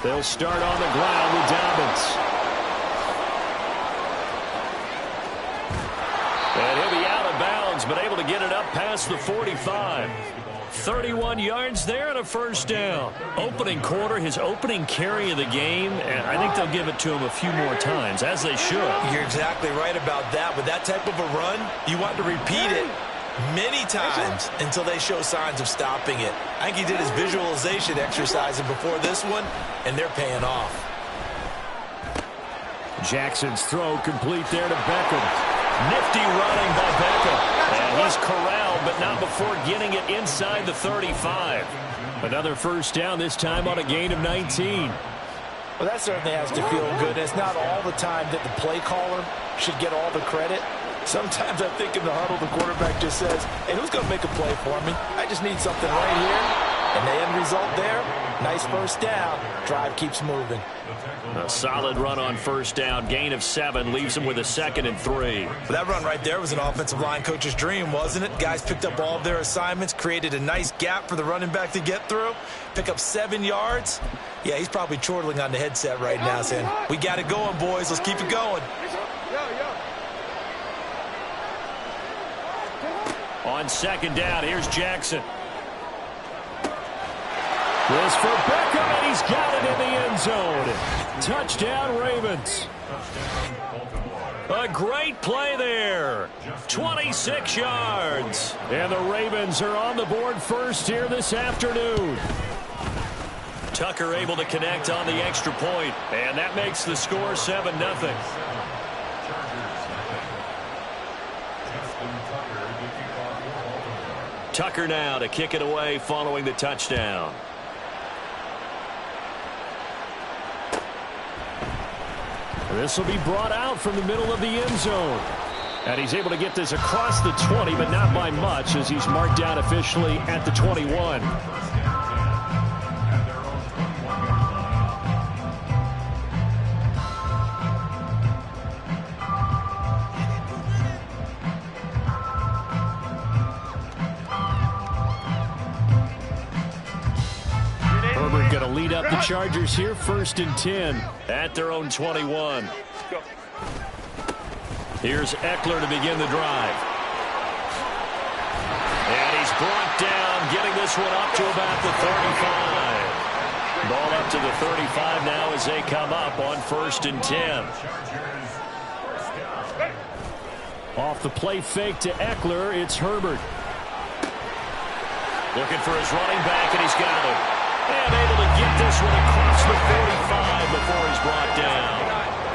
They'll start on the ground with Dobbins. And he'll be out of bounds, but able to get it up past the 45. 31 yards there and a first down. Opening quarter, his opening carry of the game, and I think they'll give it to him a few more times, as they should. You're exactly right about that. With that type of a run, you want to repeat it many times until they show signs of stopping it. I think he did his visualization exercising before this one, and they're paying off. Jackson's throw complete there to Beckham. Nifty running by Beckham. And he's corralled, but not before getting it inside the 35. Another first down, this time on a gain of 19. Well, that certainly has to feel good. It's not all the time that the play caller should get all the credit. Sometimes I think in the huddle, the quarterback just says, hey, who's going to make a play for me? I just need something right here. And the end result there, nice first down. Drive keeps moving. A solid run on first down. Gain of 7 leaves him with a 2nd and 3. That run right there was an offensive line coach's dream, wasn't it? Guys picked up all of their assignments, created a nice gap for the running back to get through, pick up 7 yards. Yeah, he's probably chortling on the headset right now saying, we got it going, boys. Let's keep it going. On second down, here's Jackson. This for Beckham, and he's got it in the end zone. Touchdown, Ravens. A great play there. 26 yards. And the Ravens are on the board first here this afternoon. Tucker able to connect on the extra point, and that makes the score 7-0. Tucker now to kick it away following the touchdown. This will be brought out from the middle of the end zone. And he's able to get this across the 20, but not by much, as he's marked down officially at the 21. Herbert going to lead up the Chargers here, 1st and 10 at their own 21. Here's Eckler to begin the drive. And he's brought down, getting this one up to about the 35. Ball up to the 35 now as they come up on 1st and 10. Off the play fake to Eckler, it's Herbert. Looking for his running back, and he's got it. And able to get this one across the 45 before he's brought down.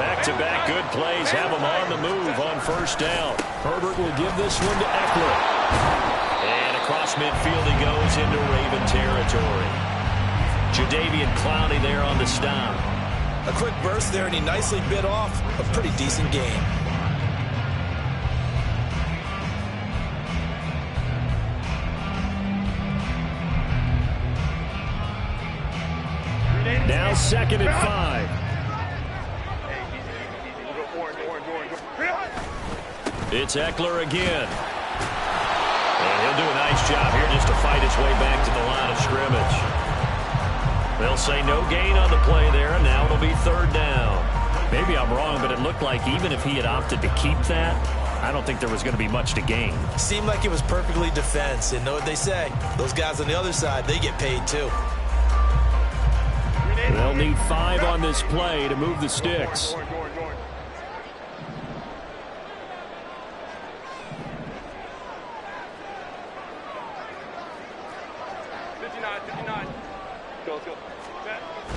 Back-to-back good plays have him on the move on 1st down. Herbert will give this one to Eckler. And across midfield he goes into Raven territory. Jadeveon Clowney there on the stop. A quick burst there, and he nicely bit off a pretty decent game. Now 2nd and 5. It's Eckler again. And he'll do a nice job here just to fight his way back to the line of scrimmage. They'll say no gain on the play there, and now it'll be 3rd down. Maybe I'm wrong, but it looked like even if he had opted to keep that, I don't think there was going to be much to gain. Seemed like it was perfectly defense, and know what they say. Those guys on the other side, they get paid too. They'll need 5 on this play to move the sticks.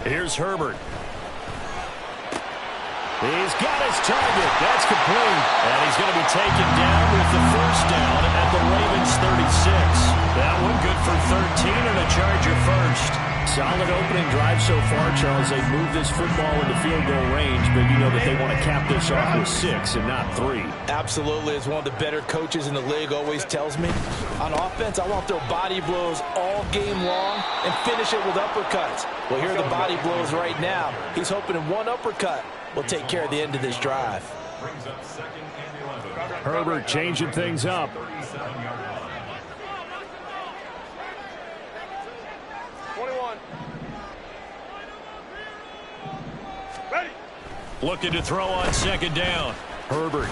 Here's Herbert. He's got his target. That's complete. And he's going to be taken down with the 1st down at the Ravens 36. That one good for 13 and a Charger first. Solid opening drive so far, Charles. They've moved this football into field goal range, but you know that they want to cap this off with 6 and not 3. Absolutely. As one of the better coaches in the league always tells me, on offense, I want to throw body blows all game long and finish it with uppercuts. Well, here are the body blows right now. He's hoping in one uppercut will take care of the end of this drive. Herbert changing things up. Looking to throw on second down. Herbert.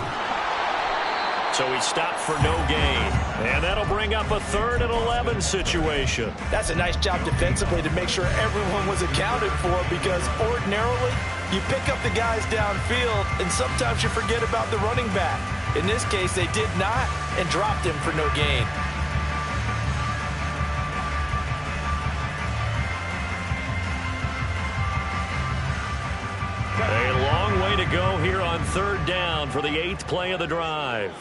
So he stopped for no gain. And that'll bring up a 3rd and 11 situation. That's a nice job defensively to make sure everyone was accounted for, because ordinarily you pick up the guys downfield and sometimes you forget about the running back. In this case, they did not and dropped him for no gain. A long way to go here on 3rd down for the 8th play of the drive.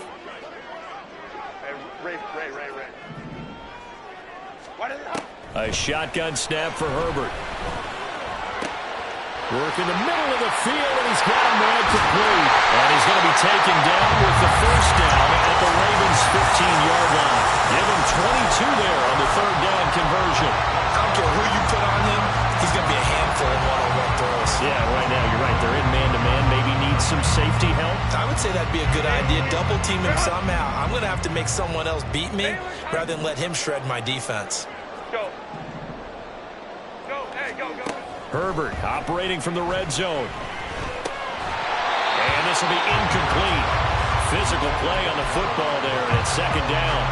A shotgun snap for Herbert. Work in the middle of the field, and he's got a man complete. And he's going to be taken down with the 1st down at the Ravens' 15-yard line. Give him 22 there on the 3rd down conversion. I don't care who you put on him, he's going to be a handful of one-on-one throws. Yeah, right now you're right. They're in man-to-man. Maybe needs some safety help. I would say that'd be a good idea. Double team him somehow. I'm going to have to make someone else beat me rather than let him shred my defense. Herbert operating from the red zone. And this will be incomplete. Physical play on the football there, and it's 2nd down.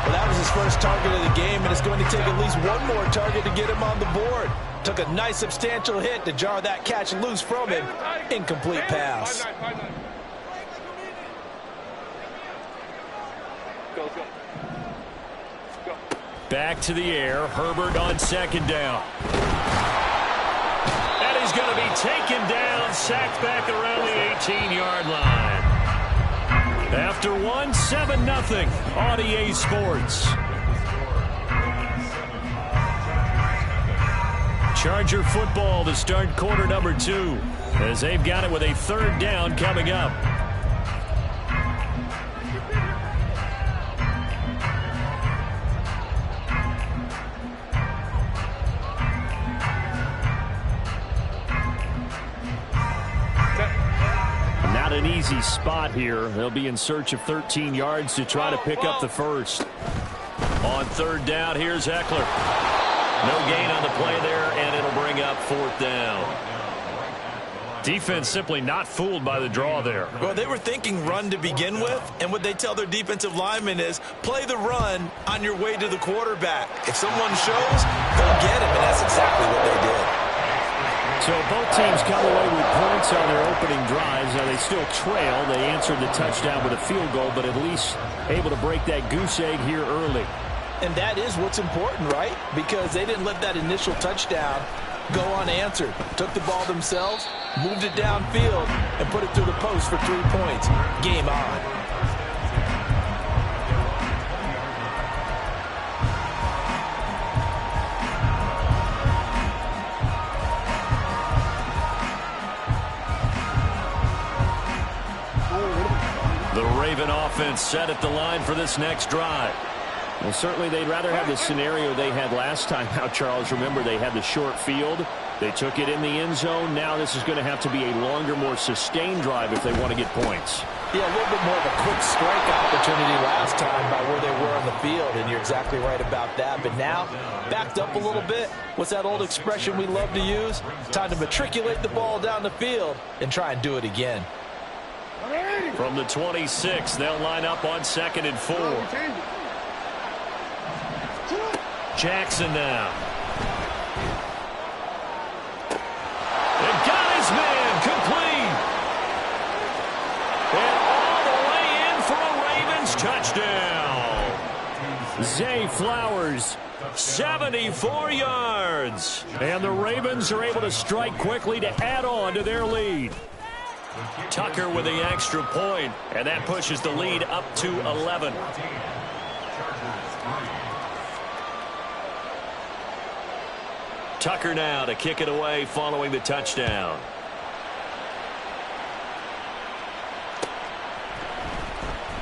Well, that was his first target of the game, and it's going to take at least one more target to get him on the board. Took a nice substantial hit to jar that catch loose from him. Incomplete pass. Back to the air. Herbert on 2nd down. And he's going to be taken down, sacked back around the 18-yard line. After 1, 7-0 on EA Sports. Charger football to start quarter number 2, as they've got it with a 3rd down coming up. Not an easy spot here. They'll be in search of 13 yards to try to pick up the 1st. On 3rd down, here's Eckler. No gain on the play there, and it'll bring up 4th down. Defense simply not fooled by the draw there. Well, they were thinking run to begin with, and what they tell their defensive linemen is play the run on your way to the quarterback. If someone shows, go get him, and that's exactly what they did. So both teams come away with points on their opening drives. Now they still trail. They answered the touchdown with a field goal, but at least able to break that goose egg here early. And that is what's important, right? Because they didn't let that initial touchdown go unanswered. Took the ball themselves, moved it downfield, and put it through the post for 3 points. Game on. The Raven offense set at the line for this next drive. Well, certainly they'd rather have the scenario they had last time out, Charles. Remember, they had the short field. They took it in the end zone. Now this is going to have to be a longer, more sustained drive if they want to get points. Yeah, a little bit more of a quick strike opportunity last time by where they were on the field, and you're exactly right about that. But now, backed up a little bit. What's that old expression we love to use? Time to matriculate the ball down the field and try and do it again. From the 26, they'll line up on 2nd and 4. Jackson now. And got his man complete. And all the way in for a Ravens touchdown. Zay Flowers, 74 yards. And the Ravens are able to strike quickly to add on to their lead. Tucker with the extra point, and that pushes the lead up to 11. Tucker now to kick it away following the touchdown.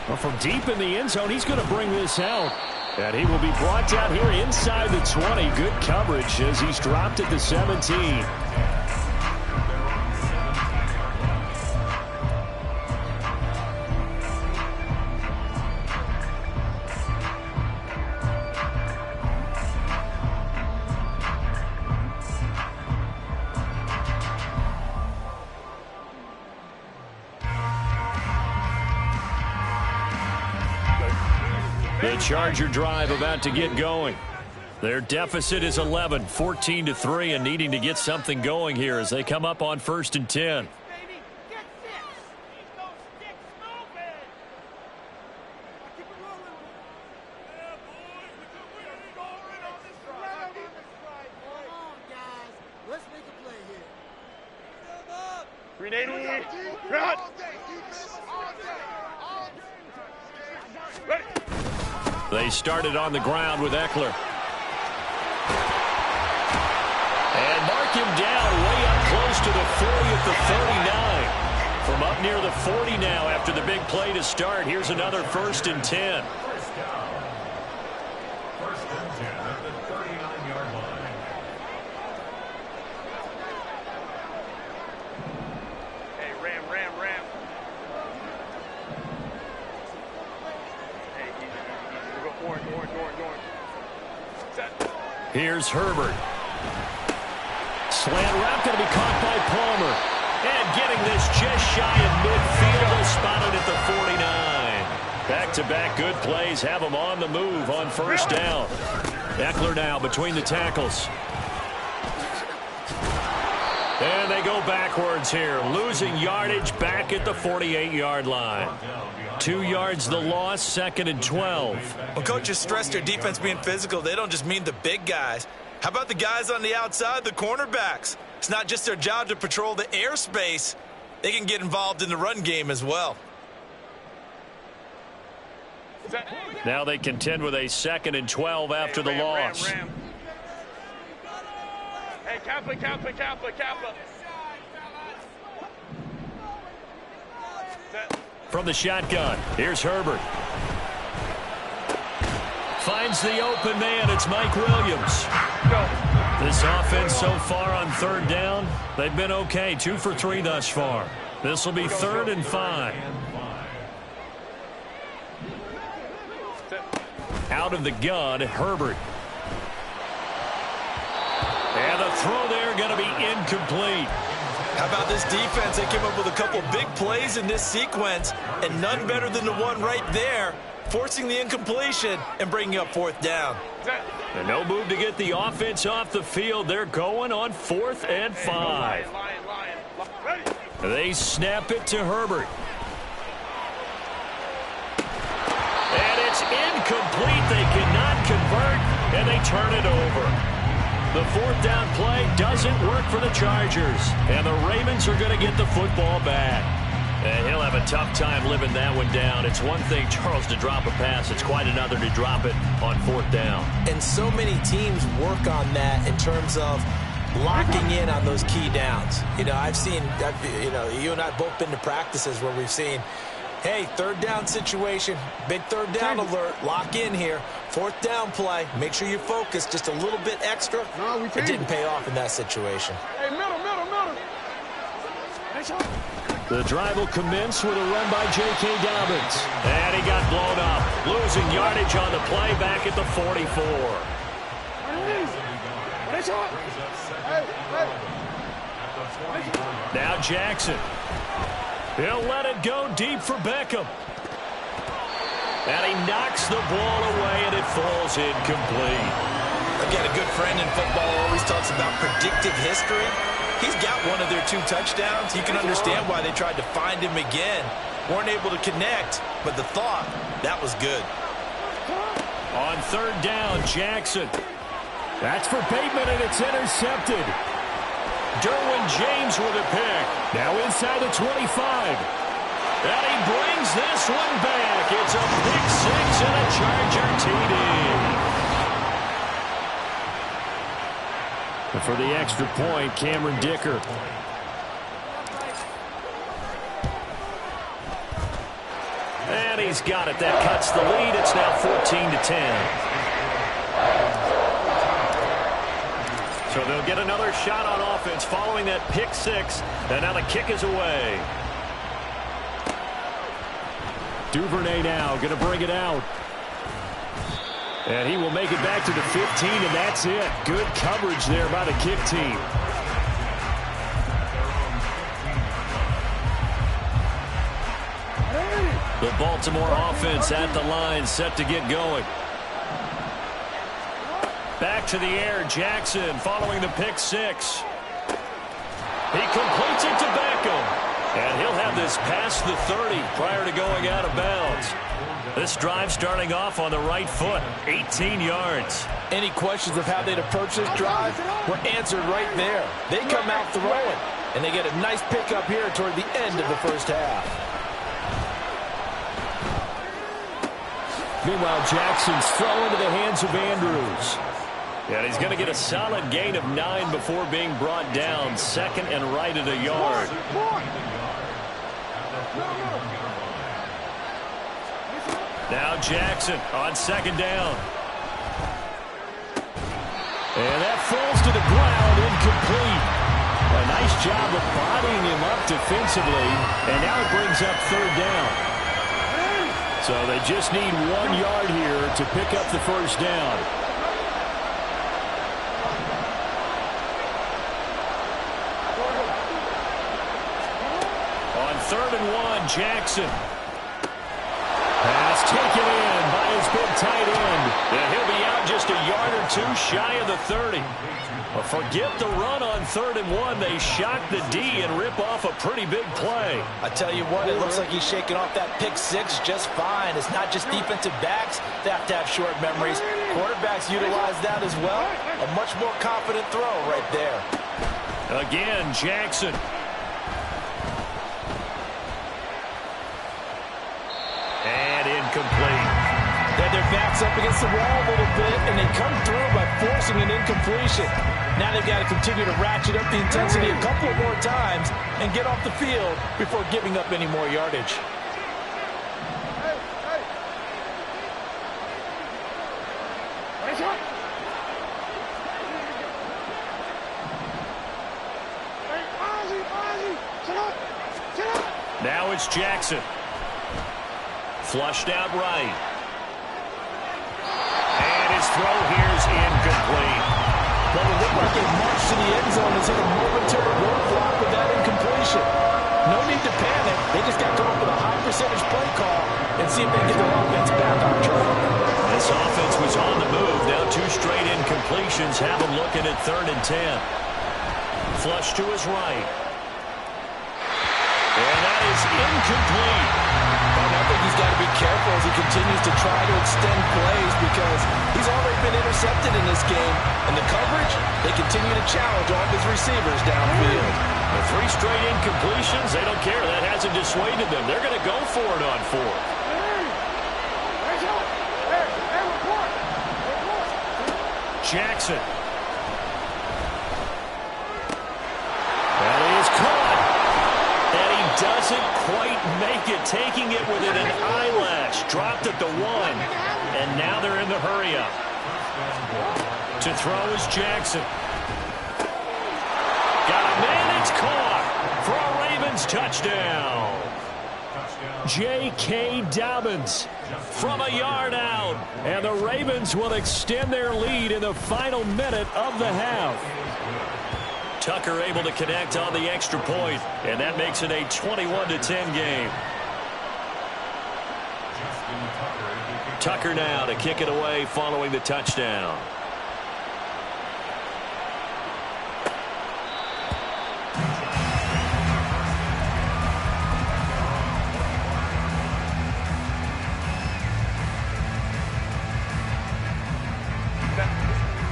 Well, from deep in the end zone, he's going to bring this out. And he will be brought down here inside the 20. Good coverage as he's dropped at the 17. The Charger drive about to get going. Their deficit is 11, 14-3, and needing to get something going here as they come up on 1st and 10. They started on the ground with Eckler. And mark him down way up close to the 40 at the 39. From up near the 40 now after the big play to start. Here's another 1st and 10. Here's Herbert. Slant route going to be caught by Palmer. And getting this just shy of midfield. They'll spot it at the 49. Back-to-back good plays have them on the move on 1st down. Eckler now between the tackles. And they go backwards here. Losing yardage back at the 48-yard line. 2 yards the loss, 2nd and 12. When coaches stress their defense being physical, they don't just mean the big guys. How about the guys on the outside, the cornerbacks? It's not just their job to patrol the airspace. They can get involved in the run game as well. Now they contend with a 2nd and 12 after the loss. Hey, Kappa. From the shotgun, here's Herbert. Finds the open man. It's Mike Williams. This offense so far on 3rd down, they've been okay. 2 for 3 thus far. This will be 3rd and 5. Out of the gun, Herbert. And the throw there going to be incomplete. How about this defense? They came up with a couple big plays in this sequence, and none better than the one right there, forcing the incompletion and bringing up 4th down. And no move to get the offense off the field. They're going on 4th and 5. They snap it to Herbert. And it's incomplete. They cannot convert, and they turn it over. The 4th down play doesn't work for the Chargers. And the Ravens are going to get the football back. And he'll have a tough time living that one down. It's one thing, Charles, to drop a pass. It's quite another to drop it on 4th down. And so many teams work on that in terms of locking in on those key downs. You know, you and I both been to practices where we've seen, hey, 3rd down situation, big 3rd down alert, lock in here. 4th down play, make sure you're focused just a little bit extra. It didn't pay off in that situation. Hey, middle. The drive will commence with a run by J.K. Dobbins. And he got blown up. Losing yardage on the play back at the 44. Now Jackson. He'll let it go deep for Beckham. And he knocks the ball away, and it falls incomplete. I've got a good friend in football who always talks about predictive history. He's got one of their 2 touchdowns. You can understand why they tried to find him again. Weren't able to connect, but the thought, that was good. On 3rd down, Jackson. That's for Bateman, and it's intercepted. Derwin James with a pick. Now inside the 25. And he brings this one back. It's a pick 6 and a Charger TD. And for the extra point, Cameron Dicker. And he's got it. That cuts the lead. It's now 14-10. So they'll get another shot on offense following that pick 6. And now the kick is away. Duvernay now going to bring it out. And he will make it back to the 15, and that's it. Good coverage there by the kick team. The Baltimore offense at the line, set to get going. Back to the air, Jackson following the pick six. He completes it to Beckham. And he'll have this past the 30 prior to going out of bounds. This drive starting off on the right foot, 18 yards. Any questions of how they'd approach this drive were answered right there. They come out throwing, and they get a nice pickup here toward the end of the first half. Meanwhile, Jackson's throw into the hands of Andrews. And he's going to get a solid gain of 9 before being brought down. Second and right at a yard. Now Jackson on second down. And that falls to the ground, incomplete. A nice job of bodying him up defensively. And now it brings up third down. So they just need 1 yard here to pick up the first down. On 3rd and 1, Jackson. Pass taken in by his big tight end. And he'll be out just a yard or two shy of the 30. Well, forget the run on 3rd and 1. They shock the D and rip off a pretty big play. I tell you what, it looks like he's shaking off that pick six just fine. It's not just defensive backs that have to have short memories. Quarterbacks utilize that as well. A much more confident throw right there. Again, Jackson. And incomplete. They had their backs up against the wall a little bit, and they come through by forcing an incompletion. Now they've got to continue to ratchet up the intensity a couple of more times and get off the field before giving up any more yardage. Now it's Jackson. Flushed out right. And his throw here's incomplete. Well, it looked like a march to the end zone has hit a momentary roadblock with that incompletion. No need to panic. They just got to come up with a high percentage play call and see if they can get their offense back on track. This offense was on the move. Now 2 straight incompletions have them looking at 3rd and 10. Flush to his right. And that is incomplete. I think he's got to be careful as he continues to try to extend plays because he's already been intercepted in this game. And the coverage, they continue to challenge all of his receivers downfield. The 3 straight incompletions, they don't care. That hasn't dissuaded them. They're going to go for it on 4th. Jackson. That is caught. And he doesn't quite make it, taking it within an eyelash. Dropped at the 1. And now they're in the hurry-up. To throw is Jackson. Got a man, it's caught for a Ravens touchdown. J.K. Dobbins from a yard out. And the Ravens will extend their lead in the final minute of the half. Tucker able to connect on the extra point, and that makes it a 21-10 game. Tucker now to kick it away following the touchdown.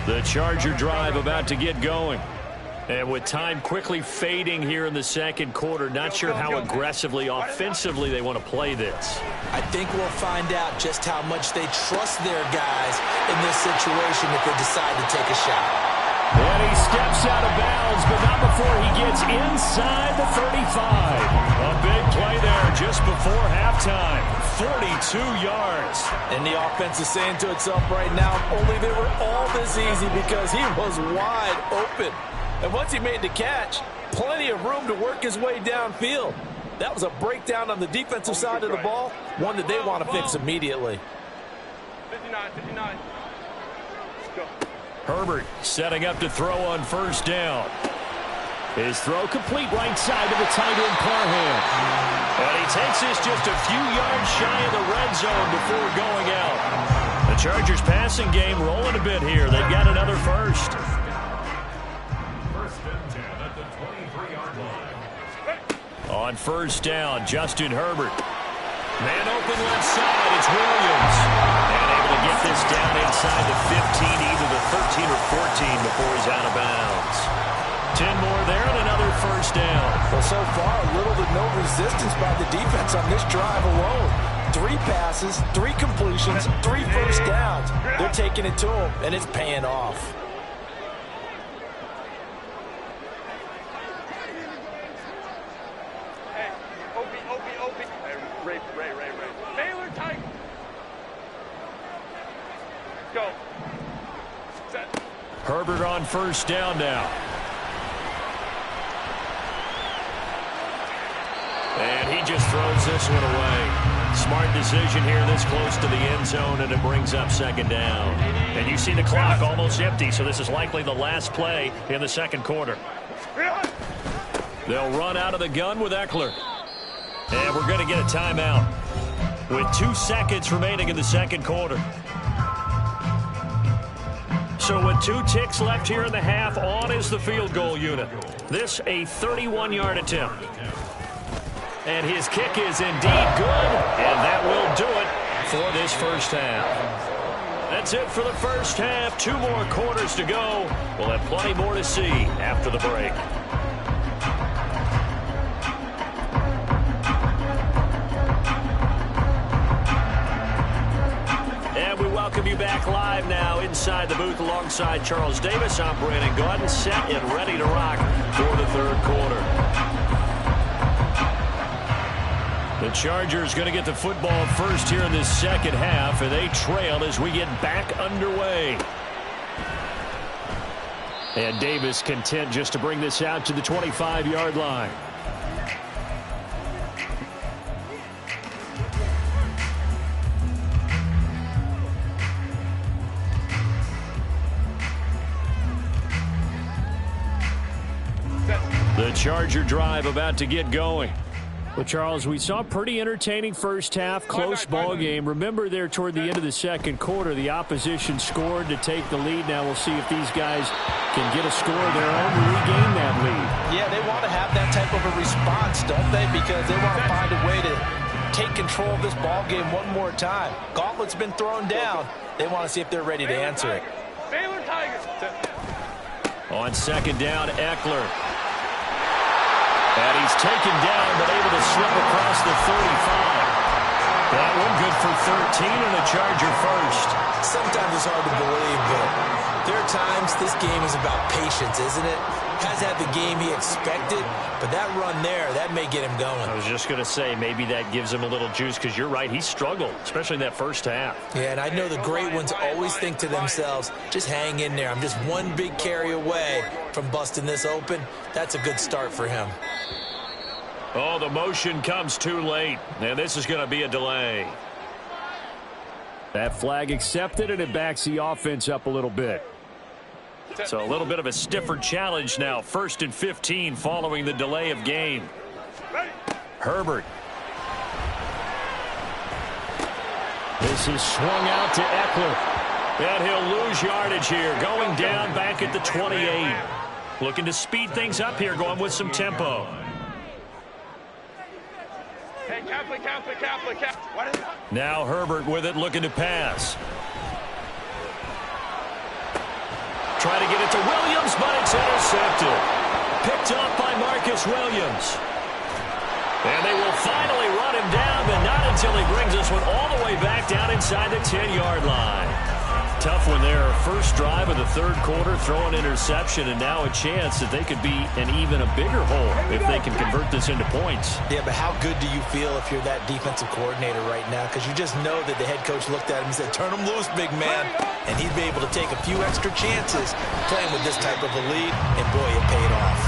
The Charger drive about to get going. And with time quickly fading here in the second quarter, not sure how aggressively, offensively they want to play this. I think we'll find out just how much they trust their guys in this situation if they decide to take a shot. And he steps out of bounds, but not before he gets inside the 35. A big play there just before halftime. 42 yards. And the offense is saying to itself right now, only they were all this easy because he was wide open. And once he made the catch, plenty of room to work his way downfield. That was a breakdown on the defensive side of the ball, one that they want to fix immediately. 59. Let's go. Herbert setting up to throw on first down. His throw complete right side to the tight end, Parham. And he takes this just a few yards shy of the red zone before going out. The Chargers passing game rolling a bit here. They've got another first. First and 10 at the 23-yard line. On first down, Justin Herbert. Man open left side, it's Williams. And able to get this down inside the 15, either the 13 or 14 before he's out of bounds. 10 more there and another first down. Well, so far, little to no resistance by the defense on this drive alone. 3 passes, 3 completions, 3 first downs. They're taking it to him, and it's paying off. Hey, Opie. Hey, Ray. Baylor Tiger. Go. Set. Herbert on first down now. And he just throws this one away. Smart decision here this close to the end zone, and it brings up second down. And you see the clock almost empty, so this is likely the last play in the second quarter. They'll run out of the gun with Eckler. And we're going to get a timeout with 2 seconds remaining in the second quarter. So with 2 ticks left here in the half, on is the field goal unit. This a 31-yard attempt. And his kick is indeed good, and that will do it for this first half. That's it for the first half. 2 more quarters to go. We'll have plenty more to see after the break. And we welcome you back live now inside the booth alongside Charles Davis. I'm Brandon Gaudin, set and ready to rock for the third quarter. The Chargers going to get the football first here in this second half, and they trail as we get back underway. And Davis content just to bring this out to the 25-yard line. The Charger drive about to get going. Well, Charles, we saw a pretty entertaining first half, close ball game. Remember there toward the end of the second quarter, the opposition scored to take the lead. Now we'll see if these guys can get a score of their own to regain that lead. Yeah, they want to have that type of a response, don't they? Because they want to find a way to take control of this ball game one more time. Gauntlet's been thrown down. They want to see if they're ready to answer it. Baylor Tigers. On second down, Eckler. And he's taken down, but able to slip across the 35. That one good for 13 and a Charger first. Sometimes it's hard to believe, but there are times this game is about patience, isn't it? Has had the game he expected, but that run there, that may get him going. I was just going to say, maybe that gives him a little juice, because you're right, he struggled, especially in that first half. Yeah, and I know the great ones always think to themselves, just hang in there. I'm just one big carry away from busting this open. That's a good start for him. Oh, the motion comes too late, and this is going to be a delay. That flag accepted, and it backs the offense up a little bit. So a little bit of a stiffer challenge now. 1st and 15 following the delay of game. Herbert. This is swung out to Eckler. And he'll lose yardage here. Going down back at the 28. Looking to speed things up here, going with some tempo. Hey, Kaplan. What is it? Now Herbert with it, looking to pass. Trying to get it to Williams, but it's intercepted. Picked up by Marcus Williams. And they will finally run him down, but not until he brings this one all the way back down inside the 10-yard line. Tough one there. First drive of the third quarter, throwing interception, and now a chance that they could be an even a bigger hole if they can convert this into points. Yeah, but how good do you feel if you're that defensive coordinator right now? Because you just know that the head coach looked at him and said, turn him loose, big man. And he'd be able to take a few extra chances playing with this type of a lead, and boy, it paid off.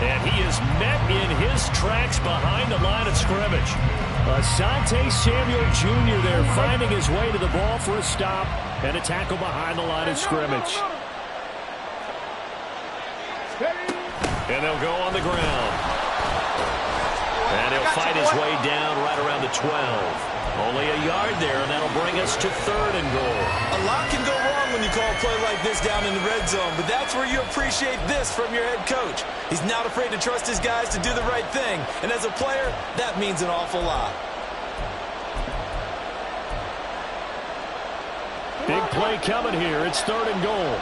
And he is met in his tracks behind the line of scrimmage. Asante Samuel Jr. there finding his way to the ball for a stop and a tackle behind the line of scrimmage. And And they'll go on the ground. And he'll fight his way down right around the 12. Only a yard there, and that'll bring us to 3rd and goal. A lot can go wrong when you call a play like this down in the red zone, but that's where you appreciate this from your head coach. He's not afraid to trust his guys to do the right thing, and as a player, that means an awful lot. Big play coming here. It's 3rd and goal.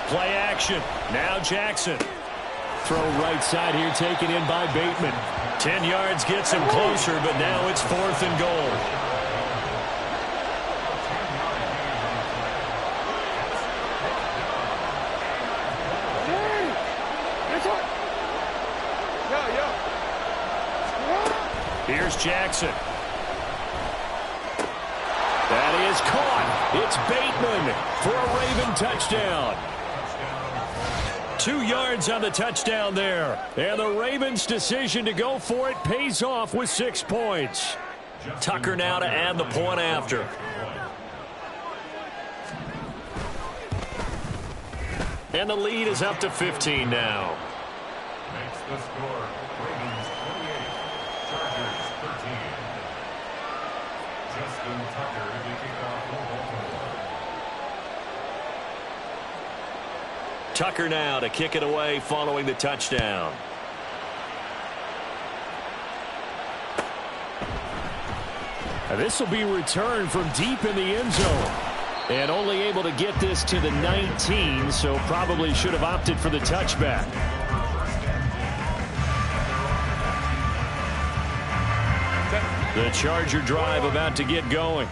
Play action. Now Jackson. Throw right side here taken in by Bateman. 10 yards gets him closer, but now it's 4th and goal. Here's Jackson. That is caught. It's Bateman for a Raven touchdown. 2 yards on the touchdown there. And the Ravens' decision to go for it pays off with 6 points. Tucker now to add the point after. And the lead is up to 15 now. Makes the score. Ravens 28, Chargers 13. Justin Tucker to kick off for Baltimore. Tucker now to kick it away following the touchdown. And this will be returned from deep in the end zone. And only able to get this to the 19, so probably should have opted for the touchback. The Charger drive about to get going.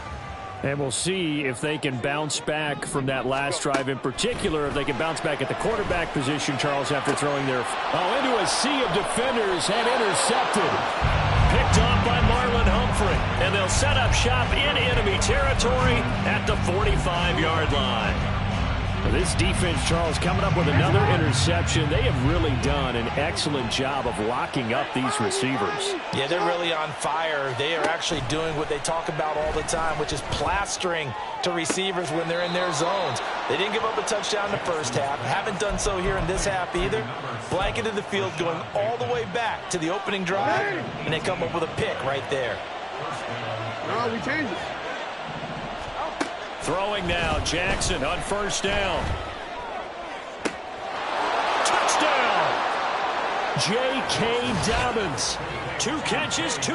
And we'll see if they can bounce back from that last drive, in particular, if they can bounce back at the quarterback position, Charles, after throwing their into a sea of defenders and intercepted. Picked off by Marlon Humphrey. And they'll set up shop in enemy territory at the 45-yard line. This defense, Charles, coming up with another interception. They have really done an excellent job of locking up these receivers. Yeah, they're really on fire. They are actually doing what they talk about all the time, which is plastering to receivers when they're in their zones. They didn't give up a touchdown in the first half. Haven't done so here in this half either. Blanketed the field going all the way back to the opening drive, and they come up with a pick right there. No, we changed it. Throwing now, Jackson on 1st down. Touchdown! J.K. Dobbins. 2 catches, 2